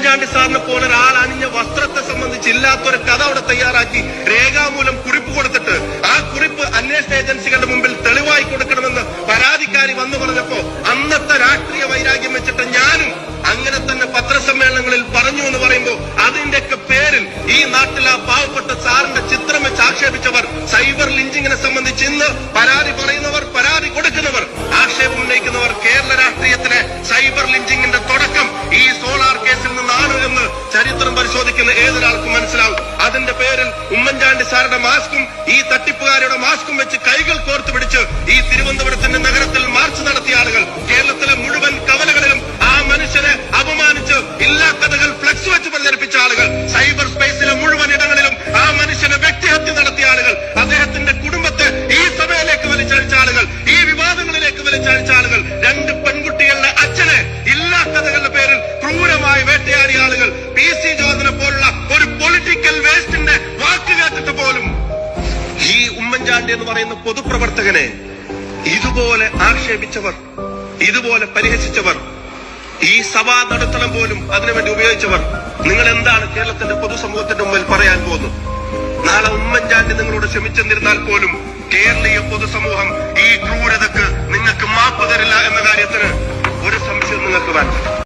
ഉമ്മൻചാണ്ടി സാറിനെ പോലെ ഒരാൾ അണിഞ്ഞ വസ്ത്രത്തെ സംബന്ധിച്ച് ഇല്ലാത്തൊരു കഥ അവിടെ തയ്യാറാക്കി രേഖാമൂലം കുറിപ്പ് കൊടുത്തിട്ട് ആ കുറിപ്പ് അന്വേഷണ ഏജൻസികളുടെ മുമ്പിൽ തെളിവായി കൊടുക്കണമെന്ന് പരാതിക്കാരി വന്നു പറഞ്ഞപ്പോ അന്നത്തെ രാഷ്ട്രീയ വൈരാഗ്യം വെച്ചിട്ട് ഞാനും അങ്ങനെ തന്നെ പത്രസമ്മേളനങ്ങളിൽ പറഞ്ഞു എന്ന് പറയുമ്പോൾ അതിന്റെയൊക്കെ പേരിൽ ഈ നാട്ടിൽ ആ പാവപ്പെട്ട സാറിന്റെ ചിത്രം വെച്ച് ആക്ഷേപിച്ചവർ, സൈബർ ലിഞ്ചിങ്ങിനെ സംബന്ധിച്ച് ഇന്ന് പരാതി പറയുന്നവർ, പരാതി കൊടുക്കുന്നവർ, ആക്ഷേപം ഉന്നയിക്കുന്നവർ, കേരള രാഷ്ട്രീയത്തിലെ സൈബർ ലിഞ്ചിങ്ങിന്റെ തുടക്കം ഈ സോളാർ കേസിൽ നിന്നാണ് എന്ന് ചരിത്രം പരിശോധിക്കുന്ന ഏതൊരാൾക്കും മനസ്സിലാവും. അതിന്റെ പേരിൽ ഉമ്മൻചാണ്ടി സാറുടെ മാസ്കും ഈ തട്ടിപ്പുകാരുടെ മാസ്കും വെച്ച് കൈകൾ കോർത്തു പിടിച്ച് ഈ തിരുവനന്തപുരത്തിന്റെ നഗരത്തിൽ മാർച്ച് നടത്തിയ ആളുകൾ, കേരളത്തിലെ മുഴുവൻ കവലകളിലും ആ മനുഷ്യനെ അപമാനിച്ച് ഇല്ലാ കഥകൾ ഫ്ലെക്സ് വെച്ച് പ്രചരിപ്പിച്ച ആളുകൾ, സൈബർ സ്പേസിലെ മുഴുവൻ ഇടങ്ങളിലും ആ മനുഷ്യനെ വ്യക്തിഹത്യ നടത്തിയ ആളുകൾ, അദ്ദേഹത്തിന്റെ കുടുംബത്തെ ഈ സഭയിലേക്ക് വലിച്ചഴിച്ച ആളുകൾ, ഈ വിവാദങ്ങളിലേക്ക് വലിച്ചഴിച്ച ആളുകൾ, 2 പെൺകുട്ടികളുടെ അച്ഛനെ ഇല്ലാ കഥകളുടെ പേരിൽ ക്രൂരമായി വേട്ടയാടിയ ആളുകൾ, PC ജോർജിനെ പോലുള്ള ഒരു പൊളിറ്റിക്കൽ വേസ്റ്റിന്റെ വാക്ക് കേട്ടിട്ട് പോലും ഈ ഉമ്മൻചാണ്ടി എന്ന് പറയുന്ന പൊതുപ്രവർത്തകനെ ഇതുപോലെ ആക്ഷേപിച്ചവർ, ഇതുപോലെ പരിഹസിച്ചവർ, ഈ സഭാ നടുത്തളം പോലും അതിനുവേണ്ടി ഉപയോഗിച്ചവർ, നിങ്ങൾ എന്താണ് കേരളത്തിന്റെ പൊതുസമൂഹത്തിന്റെ മുമ്പിൽ പറയാൻ പോകുന്നത്? നാളെ ഉമ്മൻചാണ്ടി നിങ്ങളോട് ക്ഷമിച്ചെന്നിരുന്നാൽ പോലും കേരളീയ പൊതുസമൂഹം ഈ ക്രൂരതക്ക് നിങ്ങൾക്ക് മാപ്പ് തരില്ല എന്ന കാര്യത്തിന് ഒരു സംശയം നിങ്ങൾക്ക് വേണ്ട.